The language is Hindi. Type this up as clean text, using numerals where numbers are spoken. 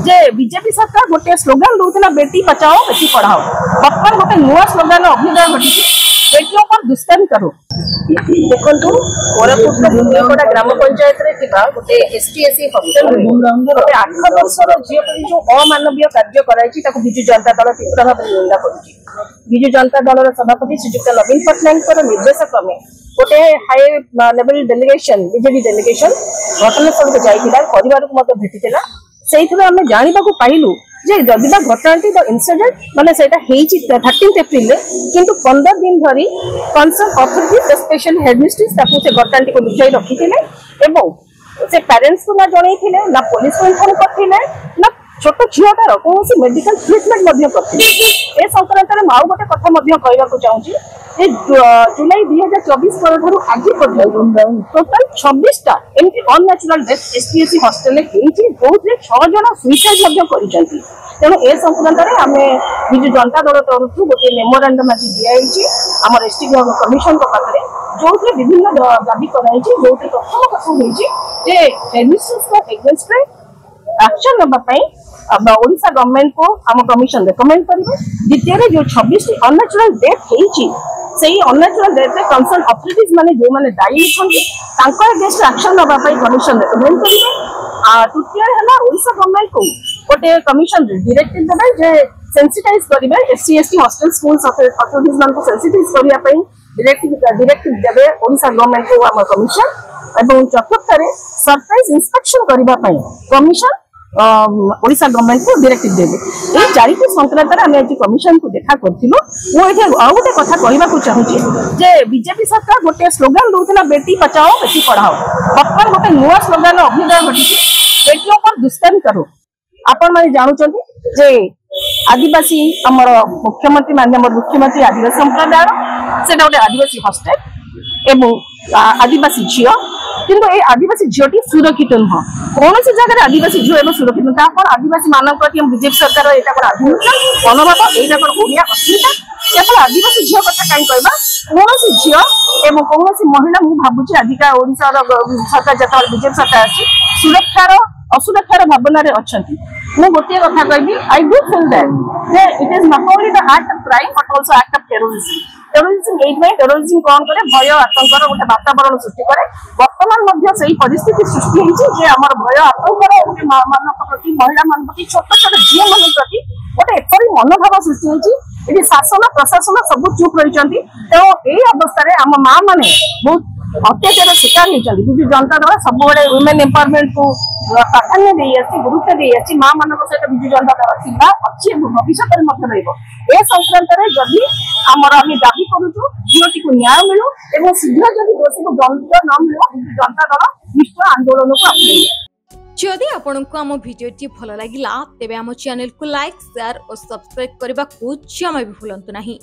जे बीजेपी सरकार गोटे स्लोगान दूसरा बेटी बचाओ बेटी पढ़ाओ बर्तमान गोटे नुआ स्लोगान अभ्युदय घटी बेटियों पर दुष्कर्म करो। देखो कोरापुट भूमिकोटा ग्राम पंचायत गोटे एसटीएससी हॉस्टल गोटे 8 वर्षर झील पर जो अमानवीय कार्य कराई विजु जनता दल तीव्र भाव निंदा कर विजु जनता दल सभापति श्रीजुक्त नवीन पट्टनायक निर्देश क्रमे गोटे high level delegation BJP delegation घटनास्थल को जाइला परिवार को भेटी से जाना पाइलु जे जदिबा घटनाटी इनसीडेंट माने सेटा हेची 13 एप्रिल किंतु 15 दिन धरी कंसर्न अथॉरिटी स्पेशल हेडमिस्ट्रेस ताकू से घटनाटी को लुचाई रखिथिले एवं से पेरेंट्स को ना जणैथिले ना पुलिस को इन्फॉर्म करथिले ना छोट झीटार कौन मेडिकल ट्रिटमेंट ए संक्रांत में आउ गोटे कथा कहवाक चाहूँगी जुलाई 2024 आज टोटाल 26टा एमती अननेचुरल डेथ एसटीएससी हॉस्टल जो 6 जन सुइसाइड तेणु ए संक्रांत में आम विजु जनता दल तरफ गोटे मेमोरांडम आज दिखाई आम एसटी कमिशन पाखे जो विभिन्न दाबी कराई जो प्रथम कथा एगेंस्ट एक्शन नापी ओडिशा गवर्नमेंट को आम कमिशन रेकमेंड करेंगे। द्वितीय जो 26 अननेचुरल डेथ होती अननेचुरल डेथ में कंसर्न अथॉरिटीज माने जो माने दायी होती अगेंस्ट एक्शन नापी कमिशन रेकमेंड करेंगे। तृतीय है ओडिशा गवर्नमेंट को गोटे कमिशन डायरेक्टिव देवे जे सेंसिटाइज करेंगे SC ST hostel schools authorities मान को सेंसिटाइज करने डायरेक्टिव देवे ओडिशा गवर्नमेंट को आम कमिशन एवं चतुर्थ सरप्राइज इंस्पेक्शन करने कमिशन ओडिशा गवर्नमेंट को डायरेक्टिव देवे। ये 4टी संक्रांत में आज कमिशन को देखा करूँ आउ गोटे कथा कहवाक चाहूँगी जे बीजेपी सरकार गोटे स्लोगान दूसरा बेटी बचाओ बेटी पढ़ाओ बर्तमान गोटे नुआ स्लोगान अभ्युदय घटी बेटियों पर दुष्कर्म करो। आपण माने जानुचंती जे आदिवासी हमर मुख्यमंत्री माननीय मुख्यमंत्री आदिवासी संप्रदाय सेटा गोटे आदिवासी हॉस्टल एवं आदिवासी झील किंतु ए आदिवासी झीलटी सुरक्षित नुह कौन सी जगह आदिवासी झील एवं सुरक्षित नुह आदिवासी मान प्रति बीजेपी सरकार यहाँ कौन आधुनिक मनोभाव यहाँ कौन ओडिया अस्मिता केवल आदिवासी झील कथा कहीं कहवा कौन सी झील एवं कौन सी महिला मुझे भावुँ आजिका ओडिशा सरकार जो बीजेपी सरकार अच्छी सुरक्षार असुरक्षार भावना अच्छा मुझे गोटे कथा कहि I do feel that it is not only the act of crime but also act of terrorism terrorism कौन करे भय आतंकर गोटे वातावरण सृष्टि करे वर्तमान से परिस्थिति सृष्टि होती आमर भय आतंकर गोटे मान प्रति महिला मान प्रति छोट छोट झील मान प्रति गोटे एपरी मनोभाव सृष्टि होती ये शासन प्रशासन सब चुप रही तेणु यही अवस्था आम माँ मैंने बहुत अत्याचार शिकार होती विजु जनता दल सब वुमेन एम्पावरमेंट को प्राधान्य दे गुरुत्व दे माँ मान सहित विजु जनता दल थिला अच्छी भविष्य में संक्रांत में जदि आमर आम दाबी करूँ झीलटी को न्याय मिलू और शीघ्र जब दोषी को दंड न मिलू विजु जनता दल निश्चय आंदोलन को आपे। जदि आपंक आम भिडी भल लगा तेब आम चैनल को लाइक शेयर और सब्सक्राइब करने को जमा भी भूलु नहीं।